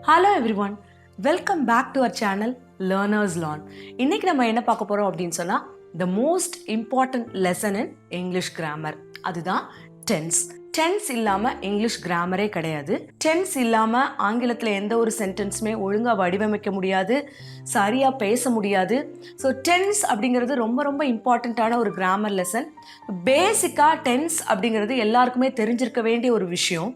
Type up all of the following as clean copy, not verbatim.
Hello everyone, welcome back to our channel learners lawn. இன்னைக்கு நம்ம என்ன பார்க்க போகிறோம் அப்படின்னு சொன்னால் the most important lesson in English grammar, அதுதான் டென்ஸ். டென்ஸ் இல்லாமல் இங்கிலீஷ் கிராமரே கிடையாது. டென்ஸ் இல்லாமல் ஆங்கிலத்தில் எந்த ஒரு சென்டென்ஸுமே ஒழுங்காக வடிவமைக்க முடியாது, சரியாக பேச முடியாது. ஸோ டென்ஸ் அப்படிங்கிறது ரொம்ப ரொம்ப இம்பார்ட்டண்ட்டான ஒரு கிராமர் லெசன். பேசிக்காக டென்ஸ் அப்படிங்கிறது எல்லாருக்குமே தெரிஞ்சிருக்க வேண்டிய ஒரு விஷயம்.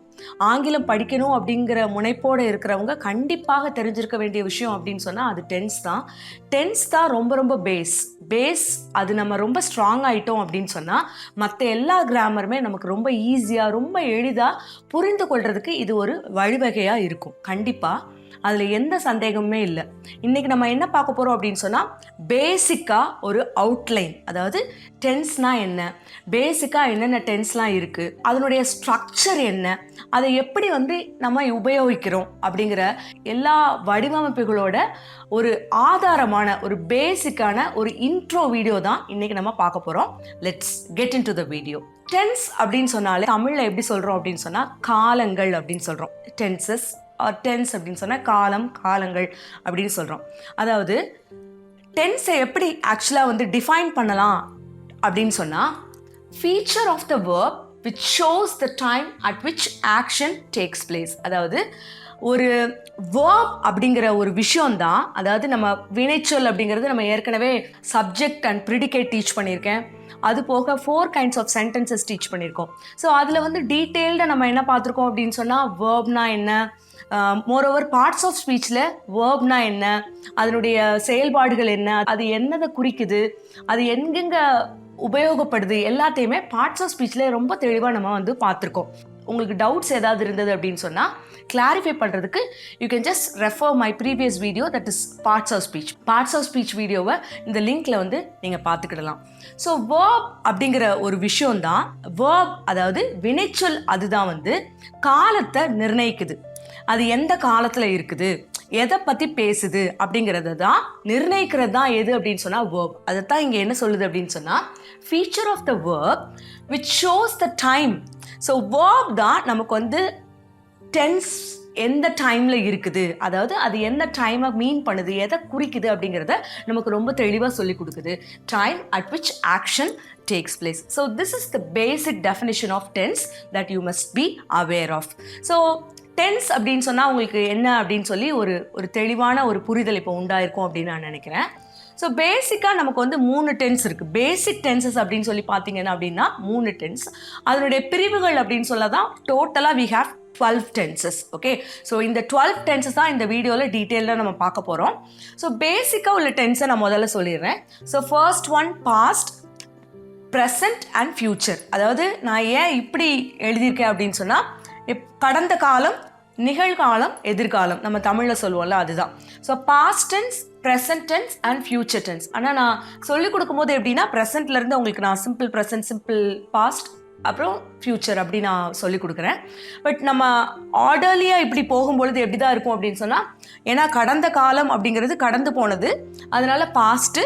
ஆங்கிலம் படிக்கணும் அப்படிங்கிற முனைப்போடு இருக்கிறவங்க கண்டிப்பாக தெரிஞ்சிருக்க வேண்டிய விஷயம் அப்படின்னு சொன்னால் அது டென்ஸ் தான். டென்ஸ் தான் ரொம்ப ரொம்ப பேஸ். அது நம்ம ரொம்ப ஸ்ட்ராங் ஆகிட்டோம் அப்படின்னு சொன்னால் மற்ற எல்லா கிராமருமே நமக்கு ரொம்ப ஈஸியாக, ரொம்ப எளிதாக புரிந்து கொள்றதுக்கு இது ஒரு வழிவகையாக இருக்கும். கண்டிப்பாக அதில் எந்த சந்தேகமுமே இல்லை. இன்றைக்கி நம்ம என்ன பார்க்க போகிறோம் அப்படின்னு சொன்னால் பேசிக்காக ஒரு அவுட்லைன், அதாவது டென்ஸ்னால் என்ன, பேசிக்காக என்னென்ன டென்ஸ்லாம் இருக்குது, அதனுடைய ஸ்ட்ரக்சர் என்ன, அதை எப்படி நம்ம உபயோகிக்கிறோம் அப்படிங்கிற எல்லா வடிவமைப்புகளோட ஒரு ஆதாரமான ஒரு பேசிக்கான ஒரு இன்ட்ரோ வீடியோ தான் இன்றைக்கி நம்ம பார்க்க போகிறோம். Let's get into the video. Tense அப்படின்னு சொன்னாலே தமிழில் எப்படி சொல்கிறோம் அப்படின்னு சொன்னால் காலங்கள் அப்படின்னு சொல்கிறோம். டென்சஸ் டென்ஸ் அப்படின்னு சொன்னால் காலங்கள் அப்படின்னு சொல்கிறோம். அதாவது டென்ஸை எப்படி ஆக்சுவலாக டிஃபைன் பண்ணலாம் அப்படின்னு சொன்னால் feature of the verb which shows the time at which action takes place. அதாவது ஒரு verb அப்படிங்கிற ஒரு விஷயம்தான். அதாவது நம்ம வினைச்சொல் அப்படிங்கிறது நம்ம ஏற்கனவே சப்ஜெக்ட் அண்ட் ப்ரிடிகேட் டீச் பண்ணியிருக்கேன். அது போக 4 kinds of sentences டீச் பண்ணியிருக்கோம். ஸோ அதில் டீட்டெயில்டாக நம்ம என்ன பார்த்துருக்கோம் அப்படின்னு சொன்னால் வேர்ப்னா என்ன, மோரோவர் பார்ட்ஸ் ஆஃப் ஸ்பீச்சில் வேர்ப்னா என்ன, அதனுடைய செயல்பாடுகள் என்ன, அது என்னதை குறிக்குது, அது எங்கெங்கே உபயோகப்படுது, எல்லாத்தையுமே பார்ட்ஸ் ஆஃப் ஸ்பீச்சில் ரொம்ப தெளிவாக நம்ம பார்த்துருக்கோம். உங்களுக்கு டவுட்ஸ் ஏதாவது இருந்தது அப்படின்னு சொன்னால் கிளாரிஃபை பண்ணுறதுக்கு you can just refer my previous video, that is parts of speech வீடியோவை இந்த லிங்க்கில் நீங்கள் பார்த்துக்கிடலாம். ஸோ வேர்ப் அப்படிங்கிற ஒரு விஷயம்தான். வேர்ப் அதாவது வினைச்சொல், அதுதான் காலத்தை நிர்ணயிக்குது. அது எந்த காலத்தில் இருக்குது, எதை பற்றி பேசுது அப்படிங்கிறத தான் நிர்ணயிக்கிறது தான் எது அப்படின்னு சொன்னால் வேர்ப். அதை தான் இங்கே என்ன சொல்லுது அப்படின்னு சொன்னால் feature of the verb which shows the time. So verb தான் நமக்கு டென்ஸ் எந்த டைமில் இருக்குது, அதாவது அது எந்த டைமை மீன் பண்ணுது, எதை குறிக்குது அப்படிங்கிறத நமக்கு ரொம்ப தெளிவாக சொல்லி கொடுக்குது. Time at which action takes place. So this is the basic definition of tense that you must be aware of. So tense அப்படின்னு சொன்னால் உங்களுக்கு என்ன அப்படின்னு சொல்லி ஒரு தெளிவான ஒரு புரிதல் இப்போ உண்டாயிருக்கும் அப்படின்னு நான் நினைக்கிறேன். ஸோ பேசிக்காக நமக்கு 3 டென்ஸ் இருக்குது. பேசிக் டென்சஸ் அப்படின்னு சொல்லி பார்த்தீங்கன்னா அப்படின்னா 3 டென்ஸ். அதனுடைய பிரிவுகள் அப்படின்னு சொல்ல தான் டோட்டலாக we have 12 tenses. Okay, so இந்த 12 tenses தான் இந்த வீடியோவில் டீட்டெயிலாக நம்ம பார்க்க போகிறோம். ஸோ பேசிக்காக உள்ள டென்ஸை நான் முதல்ல சொல்லிடுறேன். So first one past, present and future. அதாவது நான் ஏன் இப்படி எழுதியிருக்கேன் அப்படின்னு சொன்னால் கடந்த காலம், நிகழ்காலம், எதிர்காலம், நம்ம தமிழில் சொல்லுவோம்ல, அதுதான். So past tense, present tense and future tense. ஆனால் நான் சொல்லிக் கொடுக்கும்போது எப்படின்னா ப்ரெசன்ட்லேருந்து உங்களுக்கு நான் சிம்பிள் ப்ரெசன்ட், சிம்பிள் பாஸ்ட், அப்புறம் ஃப்யூச்சர் அப்படி நான் சொல்லிக் கொடுக்குறேன். பட் நம்ம ஆர்டர்லியாக இப்படி போகும்பொழுது எப்படி தான் இருக்கும் அப்படின்னு சொன்னால், ஏன்னா கடந்த காலம் அப்படிங்கிறது கடந்து போனது, அதனால பாஸ்ட்டு.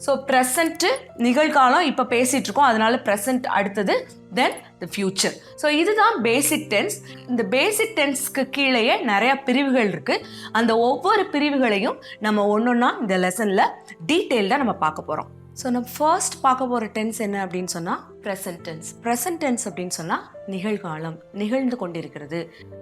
ஸோ ப்ரெசண்ட்டு, நிகழ்காலம் இப்போ பேசிகிட்டு இருக்கோம், அதனால ப்ரெசண்ட் அடுத்தது, தென் த ஃபியூச்சர். ஸோ இதுதான் பேசிக் டென்ஸ். இந்த பேசிக் டென்ஸ்க்கு கீழேயே நிறையா பிரிவுகள் இருக்குது. அந்த ஒவ்வொரு பிரிவுகளையும் நம்ம ஒன்றொன்னா இந்த லெசனில் டீட்டெயில்டாக நம்ம பார்க்க போகிறோம். ஸோ நம்ம ஃபர்ஸ்ட் பார்க்க போகிற டென்ஸ் என்ன அப்படின்னு சொன்னால் ப்ரெசன்ட் டென்ஸ். ப்ரெசன்ட் டென்ஸ் அப்படின்னு சொன்னால் நிகழ்காலம், நிகழ்ந்து கொண்டிருக்கிறது.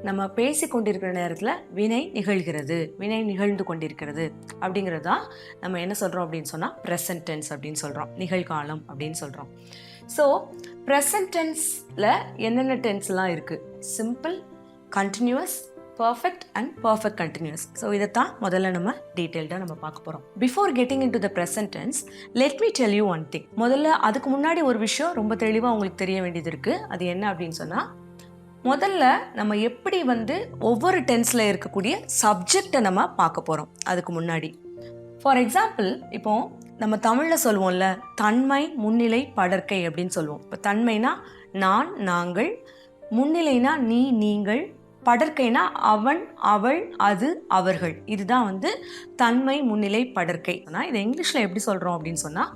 நம்ம பேசி கொண்டிருக்கிற நேரத்தில் வினை நிகழ்கிறது, வினை நிகழ்ந்து கொண்டிருக்கிறது அப்படிங்கிறது தான் நம்ம என்ன சொல்கிறோம் அப்படின்னு சொன்னால் ப்ரெசன்ட் டென்ஸ் அப்படின்னு சொல்கிறோம், நிகழ்காலம் அப்படின்னு சொல்கிறோம். ஸோ ப்ரெசன்ட் டென்ஸில் என்னென்ன டென்ஸ்லாம் இருக்குது? Simple, continuous, perfect and perfect continuous. So இதைத்தான் முதல்ல நம்ம டீட்டெயில்டாக நம்ம பார்க்க போகிறோம். Before getting into the present tense, let me tell you one thing. முதல்ல அதுக்கு முன்னாடி ஒரு விஷயம் ரொம்ப தெளிவாக உங்களுக்கு தெரிய வேண்டியது இருக்குது. அது என்ன அப்படின்னு சொன்னால், முதல்ல நம்ம எப்படி ஒவ்வொரு டென்ஸில் இருக்கக்கூடிய சப்ஜெக்டை நம்ம பார்க்க போகிறோம். அதுக்கு முன்னாடி ஃபார் எக்ஸாம்பிள், இப்போ நம்ம தமிழில் சொல்லுவோம்ல, தன்மை, முன்னிலை, படர்க்கை அப்படின்னு சொல்லுவோம். இப்போ தன்மைனா நான், நாங்கள், முன்னிலைனா நீ, நீங்கள், படர்க்கைனா அவன், அவள், அது, அவர்கள். இதுதான் தன்மை, முன்னிலை, படர்க்கை. ஆனால் இதை இங்கிலீஷில் எப்படி சொல்கிறோம் அப்படின்னு சொன்னால்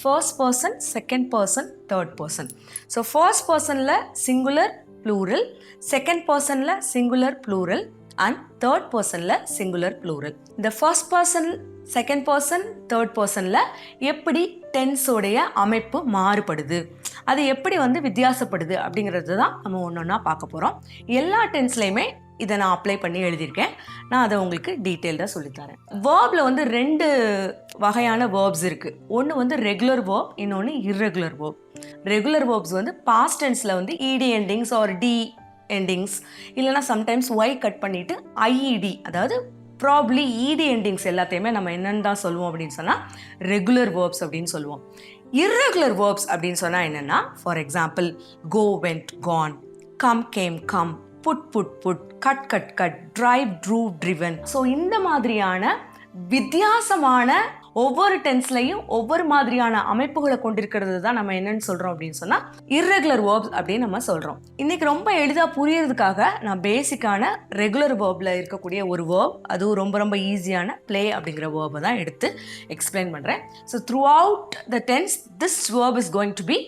first person, second person, third person. So first பர்சனில் சிங்குலர், ப்ளூரல், செகண்ட் பர்சனில் சிங்குலர், ப்ளூரல், அண்ட் தேர்ட் பர்சனில் சிங்குலர் ப்ளூரல். இந்த first person, second person, third பர்சனில் எப்படி டென்ஸோடைய அமைப்பு மாறுபடுது, அது எப்படி வித்தியாசப்படுது அப்படிங்கிறது தான் நம்ம ஒன்று ஒன்றா பார்க்க போகிறோம். எல்லா டென்ஸ்லையுமே இதை நான் அப்ளை பண்ணி எழுதியிருக்கேன். நான் அதை உங்களுக்கு டீட்டெயில்டாக சொல்லித்தரேன். வேர்பில் 2 வகையான வேர்ப்ஸ் இருக்குது. ஒன்று ரெகுலர் வேர்ப், இன்னொன்று irregular verb. Regular verbs past டென்ஸில் E D endings or D endings, இல்லைனா சம்டைம்ஸ் ஒய் கட் பண்ணிவிட்டு ஐஇடி, அதாவது ப்ராப்ளி இடி எண்டிங்ஸ் எல்லாத்தையுமே நம்ம என்னென்னு தான் சொல்லுவோம் அப்படின்னு சொன்னால் ரெகுலர் வேர்ப்ஸ் அப்படின்னு சொல்லுவோம். இர்ரெகுலர் வேர்ப்ஸ் அப்படின்னு சொன்னால் என்னென்னா, for example go, went, gone, come, came, come, put, cut, drive, drove, driven. So இந்த மாதிரியான வித்தியாசமான ஒவ்வொரு டென்ஸ்லையும் ஒவ்வொரு மாதிரியான அமைப்புகளை கொண்டிருக்கிறது தான் நம்ம என்னன்னு சொல்கிறோம் அப்படின்னு சொன்னால் இர்ரெகுலர் வேர்ப்ஸ் அப்படின்னு நம்ம சொல்கிறோம். இன்றைக்கி ரொம்ப எளிதாக புரியறதுக்காக நான் பேசிக்கான ரெகுலர் வேர்பில் இருக்கக்கூடிய ஒரு வேர்ப், அதுவும் ரொம்ப ரொம்ப ஈஸியான ப்ளே அப்படிங்கிற வேர்பை தான் எடுத்து எக்ஸ்பிளைன் பண்ணுறேன். So throughout the tense this verb is going to be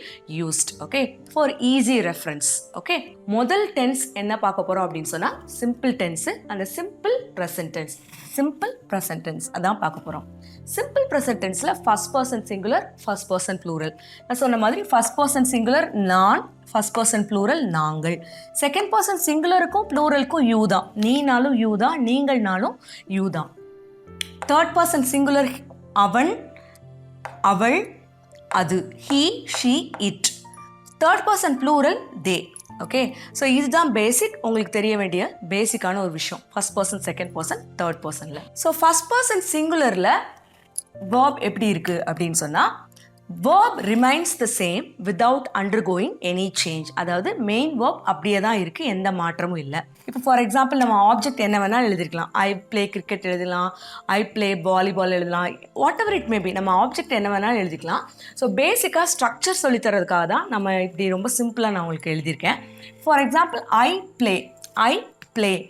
used, okay, for easy reference. Okay, முதல் டென்ஸ் என்ன பார்க்க போகிறோம் அப்படின்னு சொன்னால் சிம்பிள் டென்ஸு, அந்த simple present tense. Simple present tense அதான் பார்க்க போகிறோம். சிம்பிள் ப்ரெசன்ட் டென்ஸில் first person singular, first person plural. நான் சொன்ன மாதிரி ஃபர்ஸ்ட் பர்சன் சிங்குலர் நான், ஃபர்ஸ்ட் பர்சன் ப்ளூரல் நாங்கள். செகண்ட் பர்சன் சிங்குலருக்கும் ப்ளூரலுக்கும் யூ தான். நீனாலும் யூ தான், நீங்கள்னாலும் யூ தான். தேர்ட் பர்சன் சிங்குலர் அவன், அவள், அது, he, she, it. Third person plural they. Okay, so இதுதான் பேசிக், உங்களுக்கு தெரிய வேண்டிய பேசிக்கான ஒரு விஷயம் first person, second person, third பர்சனில். ஸோ ஃபர்ஸ்ட் பர்சன் சிங்குலரில் வேர்ப் எப்படி இருக்குது அப்படின்னு சொன்னால், verb remains the same without undergoing any change. அதாவது மெயின் வேர்ப் அப்படியே தான் இருக்குது, எந்த மாற்றமும் இல்லை. இப்போ ஃபார் எக்ஸாம்பிள் நம்ம ஆப்ஜெக்ட் என்ன வேணாலும் எழுதிருக்கலாம். ஐ ப்ளே கிரிக்கெட் எழுதலாம், ஐ ப்ளே வாலிபால் எழுதலாம், வாட் எவர் இட் மேபி, நம்ம ஆப்ஜெக்ட் என்ன வேணாலும் எழுதிக்கலாம். ஸோ பேசிக்காக ஸ்ட்ரக்சர் சொல்லித்தரதுக்காக தான் நம்ம இப்படி ரொம்ப சிம்பிளாக நான் உங்களுக்கு எழுதியிருக்கேன். ஃபார் எக்ஸாம்பிள் ஐ ப்ளே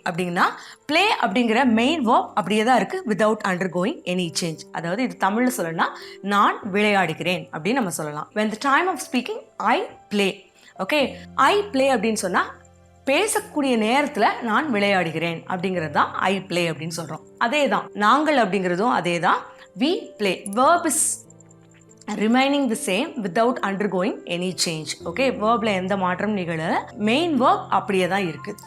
அப்படின்னா ப்ளே அப்படிங்கிற மெயின் வேர்ப் அப்படியே தான் இருக்குது வித்தவுட் அண்டர்கோயிங் எனி சேஞ்ச். அதாவது இது தமிழில் சொல்லணும்னா நான் விளையாடுகிறேன் அப்படின்னு நம்ம சொல்லலாம். when the time of speaking I play. Okay, I play அப்படின்னு சொன்னால் பேசக்கூடிய நேரத்தில் நான் விளையாடுகிறேன் அப்படிங்கிறது தான் ஐ ப்ளே அப்படின்னு சொல்கிறோம். அதே தான் நாங்கள் அப்படிங்கிறதும் அதே தான். we play, verb is remaining the same without undergoing any change. Okay, வேர்பில் எந்த மாற்றம் நிகழல, மெயின் வேர்ப் அப்படியே தான் இருக்குது.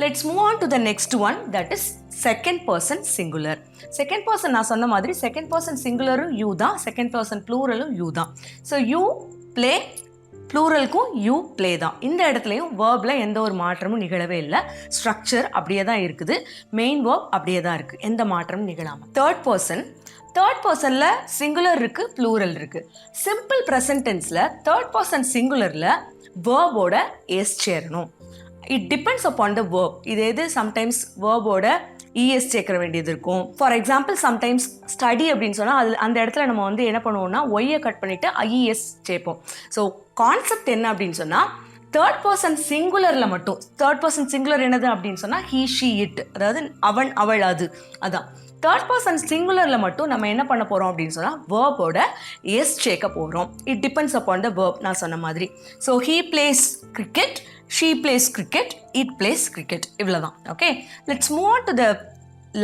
Let's move on to the next one, that is second person singular. Second person நான் சொன்ன மாதிரி second person singularரும் you தான், second person pluralலும் you தான். So you play, ப்ளூரலுக்கும் யூ ப்ளே தான். இந்த இடத்துலையும் வேர்பில் எந்த ஒரு மாற்றமும் நிகழவே இல்லை, ஸ்ட்ரக்சர் அப்படியே தான் இருக்குது, மெயின் வேர்ப் அப்படியே தான் இருக்குது, எந்த மாற்றமும் நிகழாமல். தேர்ட் பர்சனில் சிங்குலர் இருக்குது, ப்ளூரல் இருக்குது. சிம்பிள் ப்ரெசன்ட் டென்ஸில் தேர்ட் பர்சன் சிங்குலரில் வேர்போட எஸ் சேரணும். It depends upon the verb. இது எது சம்டைம்ஸ் வேர்போட இஎஸ் சேர்க்க வேண்டியது இருக்கும். ஃபார் எக்ஸாம்பிள் சம்டைம்ஸ் ஸ்டடி அப்படின்னு சொன்னால் அது அந்த இடத்துல நம்ம என்ன பண்ணுவோம்னா ஒய்யை கட் பண்ணிவிட்டு ஐஇஎஸ் சேர்ப்போம். ஸோ கான்செப்ட் என்ன அப்படின்னு சொன்னால், தேர்ட் பர்சன் சிங்குலரில் மட்டும், தேர்ட் பர்சன் சிங்குலர் என்னது அப்படின்னு சொன்னால் ஹீ, ஷீ, இட், அதாவது அவன், அவள், அது, அதான். தேர்ட் பர்சன் சிங்குலரில் மட்டும் நம்ம என்ன பண்ண போகிறோம் அப்படின்னு சொன்னால் வேர்போட எஸ் சேர்க்க போகிறோம். It depends upon the verb, நான் சொன்ன மாதிரி. So he plays cricket, she plays cricket, it plays cricket, இவ்வளவுதான். Okay, let's move on to the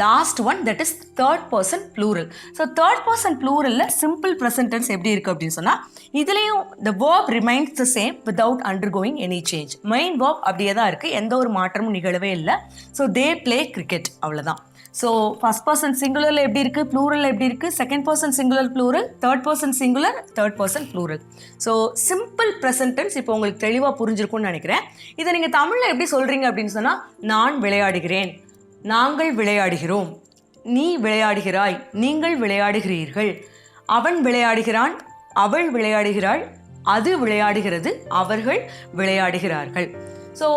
last one, that is third person plural. So third person pluralல simple present tense எப்படி இருக்கு அப்படின்னு சொன்னா, இதுலயும் the verb remains the same without undergoing any change. main verb அப்படியே தான் இருக்கு, எந்த ஒரு மாற்றமும் நிகழவே இல்லை. So they play cricket, அவ்வளவுதான். ஸோ ஃபர்ஸ்ட் பர்சன் சிங்குலரில் எப்படி இருக்குது, ப்ளூரலில் எப்படி இருக்குது, second person singular plural, third person singular, third person plural. So simple present tense இப்போ உங்களுக்கு தெளிவாக புரிஞ்சிருக்கும்னு நினைக்கிறேன். இதை நீங்கள் தமிழில் எப்படி சொல்கிறீங்க அப்படின்னு சொன்னால், நான் விளையாடுகிறேன், நாங்கள் விளையாடுகிறோம், நீ விளையாடுகிறாய், நீங்கள் விளையாடுகிறீர்கள், அவன் விளையாடுகிறான், அவள் விளையாடுகிறாள், அது விளையாடுகிறது, அவர்கள் விளையாடுகிறார்கள். So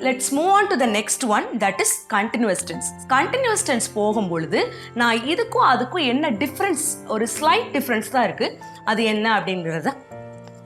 let's move on to the next one, that is continuous tense. Continuous tense போகும்பொழுது நான் இதுக்கும் அதுக்கும் என்ன டிஃப்ரென்ஸ், ஒரு ஸ்லைட் டிஃப்ரென்ஸ் தான் இருக்குது. அது என்ன அப்படிங்கிறத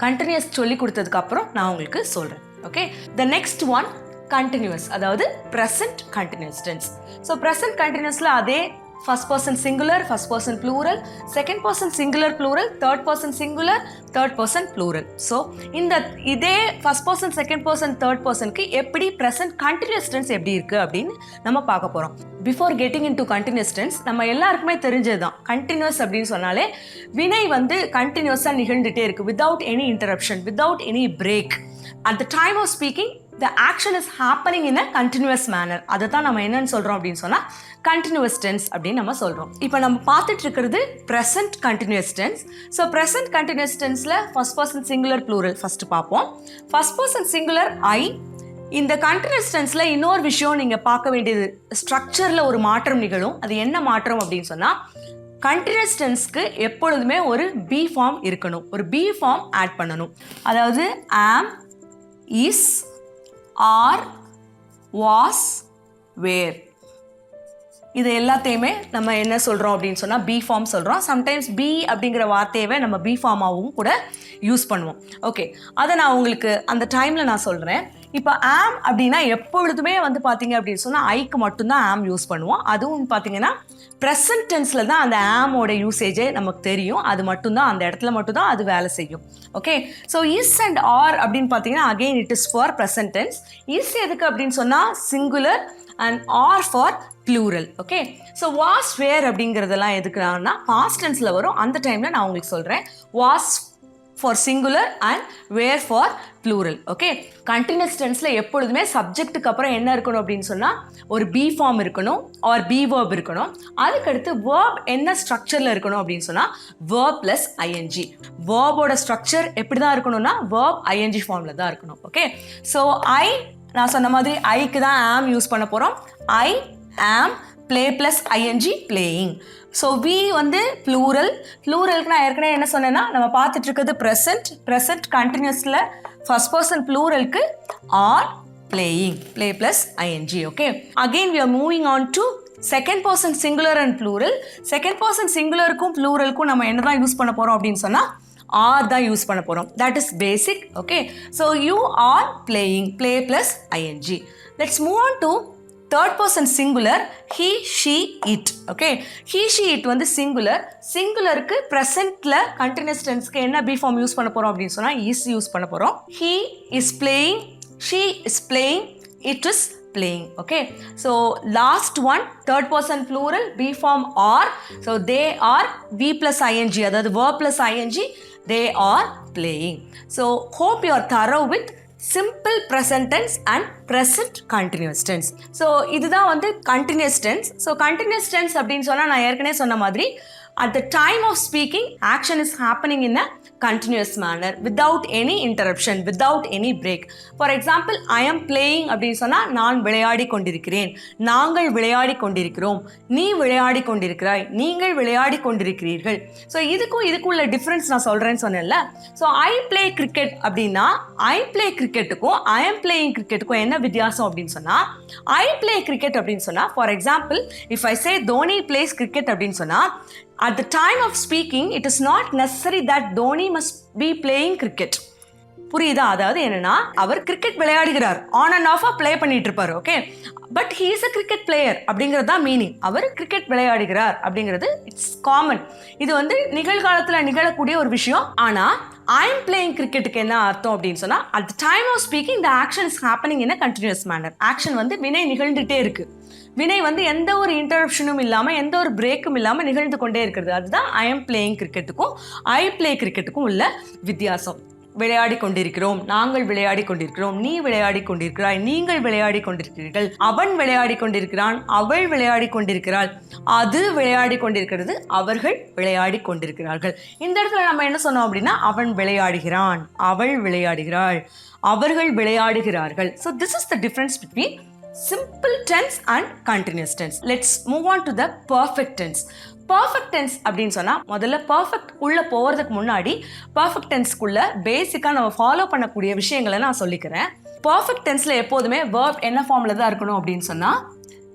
கண்டினியூஸ் சொல்லி கொடுத்ததுக்கப்புறம் நான் உங்களுக்கு சொல்கிறேன். Okay, the next one continuous, அதாவது present continuous tense. So present கண்டினியூஸில் அதே first person singular, first person plural, second person singular plural, third person singular, third person plural. So இந்த இதே first person, second person, third personக்கு எப்படி present continuous tense எப்படி இருக்கு அப்படின்னு நம்ம பார்க்க போறோம். Before getting into continuous tense, நம்ம எல்லாருக்குமே தெரிஞ்சதுதான். continuous அப்படின்னு சொன்னாலே வினை வந்து கண்டினியூஸா நிகழ்ந்துட்டே இருக்கு, without any interruption, without any break. At the time of speaking, the action is happening in a continuous manner. அதை தான் நம்ம என்னன்னு சொல்றோம் அப்படின்னு சொன்னா continuous tense அப்படின்னு நம்ம சொல்றோம். இப்போ நம்ம பார்த்துட்டு இருக்கிறது present continuous tense. So present continuous tenseல first person singular plural first பார்ப்போம். first person singular I. இந்த continuous tenseல இன்னொரு விஷயம் நீங்க பார்க்க வேண்டியது, ஸ்ட்ரக்சர்ல ஒரு மாற்றம் நிகழும். அது என்ன மாற்றம் அப்படின்னு சொன்னா, கண்டினியூஸ் டென்ஸ்க்கு எப்பொழுதுமே ஒரு பி ஃபார்ம் இருக்கணும், ஒரு பி ஃபார்ம் ஆட் பண்ணணும். அதாவது am, is, are, was, were. இது எல்லாத்தையுமே நம்ம என்ன சொல்கிறோம் அப்படின்னு சொன்னால் பி ஃபார்ம் சொல்கிறோம். சம்டைம்ஸ் பி அப்படிங்கிற வார்த்தையவே நம்ம பி ஃபார்மாகவும் கூட யூஸ் பண்ணுவோம். ஓகே, அதை நான் உங்களுக்கு அந்த டைமில் நான் சொல்கிறேன். இப்போ ஆம் அப்படின்னா எப்பொழுதுமே வந்து பார்த்தீங்க அப்படின்னு சொன்னால் ஐக்கு மட்டும்தான் ஆம் யூஸ் பண்ணுவோம். அதுவும் பார்த்தீங்கன்னா ப்ரெசன்ட் டென்ஸில் தான் அந்த ஆமோட யூசேஜே நமக்கு தெரியும். அது மட்டும்தான், அந்த இடத்துல மட்டும்தான் அது வேலை செய்யும். Okay, so is and are அப்படின்னு பார்த்தீங்கன்னா again it is for present tense. Is எதுக்கு அப்படின்னு சொன்னால் singular and are for plural. Okay, so was where அப்படிங்கிறதெல்லாம் எதுக்குன்னா past tenseல வரும். அந்த டைமில் நான் உங்களுக்கு சொல்கிறேன். was for singular and where for plural. Okay, continuous டென்ஸில் எப்பொழுதுமே சப்ஜெக்ட்டுக்கு அப்புறம் என்ன இருக்கணும் அப்படின்னு சொன்னால் ஒரு பி ஃபார்ம் இருக்கணும் ஆர் பி வேர்ப் இருக்கணும். அதுக்கடுத்து வேர்ப் என்ன ஸ்ட்ரக்சரில் இருக்கணும் அப்படின்னு சொன்னால் வேர்ப் ப்ளஸ் ஐஎன்ஜி. வேர்போட ஸ்ட்ரக்சர் எப்படி தான் இருக்கணும்னா வேர்ப் ஐஎன்ஜி ஃபார்மில் தான் இருக்கணும். ஓகே, ஸோ நான் சொன்ன மாதிரி ஐக்கு தான் ஆம் யூஸ் பண்ண போகிறோம். ஐ am play plus ing playing. So we வந்து plural. pluralக்கு நான் ஏற்கனவே என்ன சொன்னேன்னா நம்ம பார்த்துட்டு இருக்கிறது present continuousல first person pluralக்கு are playing, play plus ing. okay, again we are moving on to second person singular and plural. second person singularக்கும் pluralக்கும் நம்ம என்ன தான் யூஸ் பண்ண போகிறோம் அப்படின்னு சொன்னால் ஆர் தான் யூஸ் பண்ண போகிறோம். That is basic. Okay, so you are playing, play plus ING. Let's move on to third person singular, he, she, it. Okay, he, she, it வந்து சிங்குலர். சிங்குலருக்கு ப்ரெசென்ட்ல கண்டினியூஸ் டென்ஸ்க்கு என்ன பி ஃபார்ம் யூஸ் பண்ண போகிறோம் அப்படின்னு சொன்னால் இஸ் யூஸ் பண்ண போகிறோம். he is playing, she is playing, it is playing. okay, so last one third person plural b form are. so they are v plus ing, அதாவது verb plus ing, they are playing. so hope you are thorough with simple present tense and present continuous tense. so இதுதான் வந்து continuous tense. so continuous tense அப்படின்னு சொன்னா நான் ஏற்கனவே சொன்ன மாதிரி at the time of speaking action is happening in a continuous manner without any interruption, without any break. for example, I am playing அப்படின்னு சொன்னா நான் விளையாடி கொண்டிருக்கிறேன், நாங்கள் விளையாடி கொண்டிருக்கிறோம், நீ விளையாடி கொண்டிருக்கிறாய், நீங்கள் விளையாடி கொண்டிருக்கிறீர்கள். ஸோ இதுக்குள்ள டிஃப்ரென்ஸ் நான் சொல்றேன்னு சொன்னேன்ல. ஸோ ஐ பிளே கிரிக்கெட் அப்படின்னா ஐ பிளே கிரிக்கெட்டுக்கும் ஐ எம் பிளேயிங் கிரிக்கெட்டுக்கும் என்ன வித்தியாசம் அப்படின்னு சொன்னா, ஐ பிளே கிரிக்கெட் அப்படின்னு சொன்னா for example if I say Dhoni plays cricket அப்படின்னு சொன்னா at the time of speaking it is not necessary that Dhoni must be playing cricket. புரியுதா? அதாவது என்னன்னா அவர் கிரிக்கெட் விளையாடுகிறார், ஆன் அண்ட் ஆஃபா பிளே பண்ணிட்டு இருப்பார். Okay, but he is a cricket player அப்படிங்கிறது தான் மீனிங். அவர் கிரிக்கெட் விளையாடுகிறார் அப்படிங்கிறது இட்ஸ் காமன். இது வந்து நிகழ்காலத்தில் நிகழக்கூடிய ஒரு விஷயம். ஆனால் ஐ எம் பிளேயிங் கிரிக்கெட்டுக்கு என்ன அர்த்தம் அப்படின்னு சொன்னால் at the time of speaking the action is happening in a continuous manner. Action வந்து வினை நிகழ்ந்துட்டே இருக்கு. வினை வந்து எந்த ஒரு இன்டரப்ஷனும் இல்லாமல் எந்த ஒரு பிரேக்கும் இல்லாமல் நிகழ்ந்து கொண்டே இருக்கிறது. அதுதான் ஐ எம் பிளேயிங் கிரிக்கெட்டுக்கும் ஐ பிளே கிரிக்கெட்டுக்கும் உள்ள வித்தியாசம். விளையாடி கொண்டிருக்கிறோம், நாங்கள் விளையாடி கொண்டிருக்கிறோம், நீ விளையாடி கொண்டிருக்கிறாய், நீங்கள் விளையாடி கொண்டிருக்கிறீர்கள், அவன் விளையாடி கொண்டிருக்கிறான், அவள் விளையாடி கொண்டிருக்கிறாள், அது விளையாடி கொண்டிருக்கிறது, அவர்கள் விளையாடி கொண்டிருக்கிறார்கள். இந்த இடத்துல நம்ம என்ன சொன்னோம் அப்படின்னா அவன் விளையாடுகிறான், அவள் விளையாடுகிறாள், அவர்கள் விளையாடுகிறார்கள். So this is the difference between simple tense and continuous tense. Let's move on to the perfect tense. perfect tense அப்படின்னு சொன்னா முதல்ல perfect உள்ள போறதுக்கு முன்னாடி perfect tenseக்குள்ள பேசிக்கா நம்ம ஃபாலோ பண்ணக்கூடிய விஷயங்களை நான் சொல்லிக்கிறேன். perfect tenseல எப்போதுமே verb என்ன ஃபார்ம்ல தான் இருக்கணும் அப்படின்னு சொன்னா,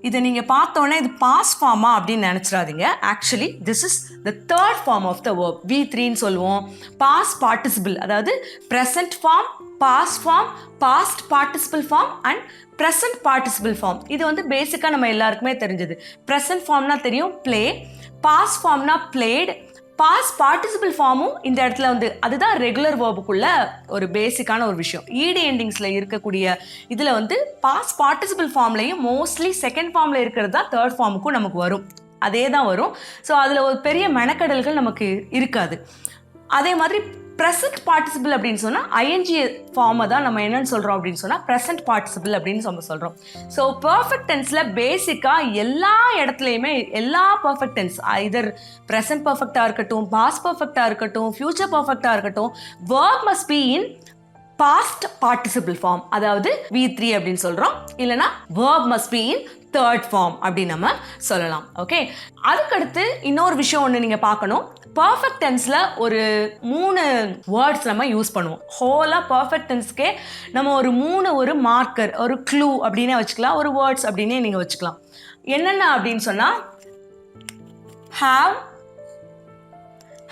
இதை நீங்க பார்த்தோன்னே இது பாஸ்ட் ஃபார்மா அப்படின்னு நினைச்சிடாதீங்க. Actually this is the third form of the verb. V3ன்னு சொல்லுவோம். பாஸ்ட் பார்ட்டிசிபிள், அதாவது present form past form, past participle form and present participle form. இது வந்து பேசிக்கா நம்ம எல்லாருக்குமே தெரிஞ்சது. present formனா தெரியும் play, past formனா played, past participle formும் இந்த இடத்துல வந்து அதுதான் ரெகுலர் வேர்புக்குள்ள ஒரு பேசிக்கான ஒரு விஷயம். ed எண்டிங்ஸ்ல இருக்கக்கூடிய இதுல வந்து past participle formலையும் மோஸ்ட்லி செகண்ட் ஃபார்ம்ல இருக்கிறது தான் தேர்ட் ஃபார்முக்கும் நமக்கு வரும். அதே தான் வரும். ஸோ அதில் ஒரு பெரிய மெனக்கடல்கள் நமக்கு இருக்காது. அதே மாதிரி ப்ரெசன்ட் பார்ட்டிசிபிள் அப்படின்னு சொன்னால் ஐஎன்ஜி ஃபார்மை தான் நம்ம என்னன்னு சொல்கிறோம் அப்படின்னு சொன்னால் ப்ரெசன்ட் பார்ட்டிசிபிள் அப்படின்னு நம்ம சொல்கிறோம். ஸோ பர்ஃபெக்ட் டென்ஸில் பேசிக்காக எல்லா இடத்துலையுமே எல்லா பர்ஃபெக்ட் டென்ஸ் இதர் ப்ரெசன்ட் பர்ஃபெக்டாக இருக்கட்டும், பாஸ்ட் பர்ஃபெக்டாக இருக்கட்டும், ஃபியூச்சர் பர்ஃபெக்டாக இருக்கட்டும், verb must be in past participle form, அதாவது V3 அப்படின்னு சொல்கிறோம். இல்லைனா verb must be in third form அப்படின்னு நம்ம சொல்லலாம். ஓகே, அதுக்கடுத்து இன்னொரு விஷயம் ஒன்று நீங்கள் பார்க்கணும். பர்ஃபெக்ட் டென்ஸில் ஒரு 3 வேர்ட்ஸ் நம்ம யூஸ் பண்ணுவோம். ஹோலாக பர்ஃபெக்ட் டென்ஸ்க்கே நம்ம ஒரு மார்க்கர், ஒரு க்ளூ அப்படின்னே வச்சுக்கலாம், ஒரு வேர்ட்ஸ் அப்படின்னே நீங்கள் வச்சுக்கலாம். என்னென்ன அப்படின்னு சொன்னால் have,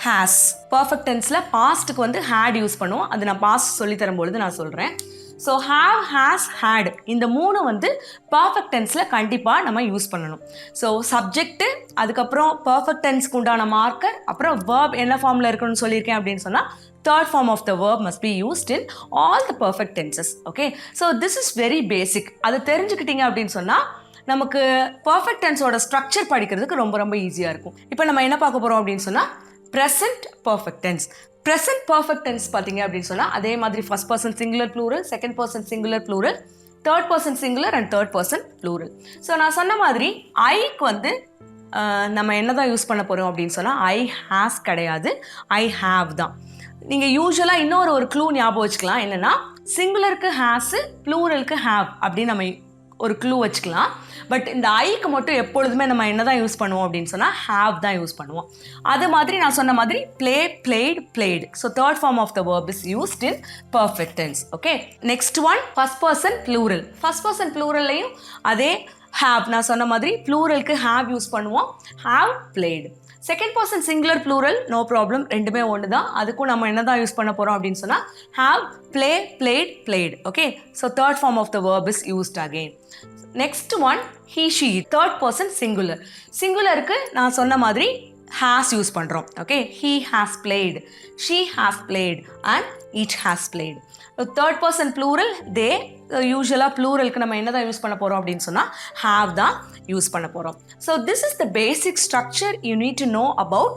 has. பர்ஃபெக்ட் டென்ஸில் பாஸ்ட்டுக்கு வந்து had யூஸ் பண்ணுவோம். அது நான் பாஸ்ட் சொல்லி தரும்பொழுது நான் சொல்கிறேன். ஸோ have, has, had இந்த 3 வந்து பர்ஃபெக்ட் டென்ஸில் கண்டிப்பாக நம்ம யூஸ் பண்ணணும். ஸோ சப்ஜெக்ட்டு, அதுக்கப்புறம் பர்ஃபெக்ட் டென்ஸ்க்கு உண்டான மார்க்கர், அப்புறம் verb என்ன ஃபார்மில் இருக்கணும்னு சொல்லியிருக்கேன் அப்படின்னு சொன்னால் third form of the verb must be used in all the perfect tenses. Okay, so this is very basic. அது தெரிஞ்சுக்கிட்டீங்க அப்படின்னு சொன்னால் நமக்கு பர்ஃபெக்ட் டென்ஸோட ஸ்ட்ரக்சர் படிக்கிறதுக்கு ரொம்ப ரொம்ப ஈஸியாக இருக்கும். இப்போ நம்ம என்ன பார்க்க போகிறோம் அப்படின்னு சொன்னால் present perfect tense. Present perfect tense பார்த்தீங்க அப்படின்னு சொன்னால் அதே மாதிரி first person singular plural, second person singular plural, third person singular and third person plural. So நான் சொன்ன மாதிரி ஐக்கு வந்து நம்ம என்ன தான் யூஸ் பண்ண போகிறோம் அப்படின்னு சொன்னால் ஐ ஹேஸ் கிடையாது, ஐ ஹாவ் தான். நீங்கள் யூஸ்வலாக இன்னொரு க்ளூ ஞாபகம் வச்சுக்கலாம். என்னென்னா சிங்குலருக்கு ஹேஸு, ப்ளூரலுக்கு ஹாவ் அப்படின்னு நம்ம ஒரு க்ளூ வச்சுக்கலாம். பட் இந்த ஐக்கு மட்டும் எப்பொழுதுமே நம்ம என்ன தான் யூஸ் பண்ணுவோம் அப்படின்னு சொன்னால் ஹாவ் தான் யூஸ் பண்ணுவோம். அது மாதிரி நான் சொன்ன மாதிரி play, played, played. So third form of the verb is used in perfect tense. Okay, next one first person plural. First person ப்ளூரல்லையும் அதே ஹாவ், நான் சொன்ன மாதிரி ப்ளூரலுக்கு ஹாவ் யூஸ் பண்ணுவோம். Have played. Second person singular plural no problem, ரெண்டுமே ஒன்று தான். அதுக்கும் நம்ம என்ன தான் யூஸ் பண்ண போகிறோம் அப்படின்னு சொன்னால் have, play, played, played. Okay, so third form of the verb is used again. Next one he, she, third person singular. சிங்குலருக்கு நான் சொன்ன மாதிரி has யூஸ் பண்ணுறோம். Okay, he has played, she has played and it has played. Third person plural they. யூஸ்வலாக ப்ளூரலுக்கு நம்ம என்ன தான் use பண்ண போகிறோம் அப்படின்னு சொன்னால் have தான் யூஸ் பண்ண போகிறோம். So this is the basic structure you need to know about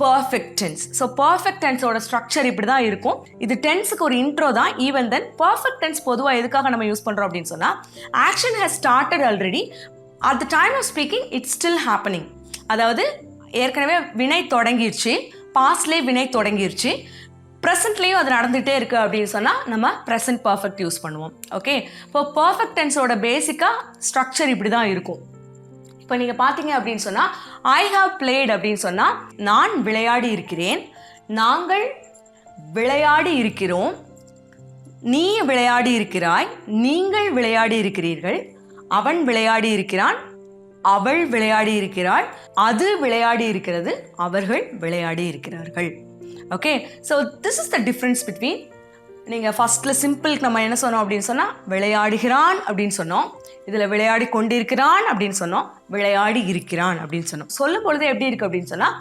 perfect tense. So perfect டென்ஸோட ஸ்ட்ரக்சர் இப்படி தான் இருக்கும். இது டென்ஸுக்கு ஒரு இன்ட்ரோ தான். ஈவன் தென் பர்ஃபெக்ட் டென்ஸ் பொதுவாக எதுக்காக நம்ம யூஸ் பண்ணுறோம் அப்படின்னு சொன்னால் action has started already, at the time of speaking it's still happening. அதாவது ஏற்கனவே வினை தொடங்கிருச்சு, பாஸ்ட்லேயே வினை தொடங்கிருச்சு, ப்ரெசென்ட்லேயும் அது நடந்துகிட்டே இருக்குது அப்படின்னு சொன்னால் நம்ம ப்ரெசென்ட் பர்ஃபெக்ட் யூஸ் பண்ணுவோம். ஓகே, இப்போ பர்ஃபெக்ட் டென்ஸோட பேசிக்காக ஸ்ட்ரக்சர் இப்படி தான் இருக்கும். இப்போ நீங்கள் பார்த்தீங்க அப்படின்னு சொன்னால் ஐ ஹாவ் பிளேட் அப்படின்னு சொன்னால் நான் விளையாடி இருக்கிறேன், நாங்கள் விளையாடி இருக்கிறோம், நீ விளையாடி இருக்கிறாய், நீங்கள் விளையாடி இருக்கிறீர்கள், அவன் விளையாடி இருக்கிறான், அவள் விளையாடி இருக்கிறாள், அது விளையாடி இருக்கிறது, அவர்கள் விளையாடி இருக்கிறார்கள். Okay, so this is the difference between. நீங்கள் ஃபஸ்ட்டில் சிம்பிளுக்கு நம்ம என்ன சொன்னோம் அப்படின்னு சொன்னால் விளையாடுகிறான் அப்படின்னு சொன்னோம், இதில் விளையாடி கொண்டிருக்கிறான் அப்படின்னு சொன்னோம், விளையாடி இருக்கிறான் அப்படின்னு சொன்னோம். சொல்லும் பொழுது எப்படி இருக்குது அப்படின்னு சொன்னால்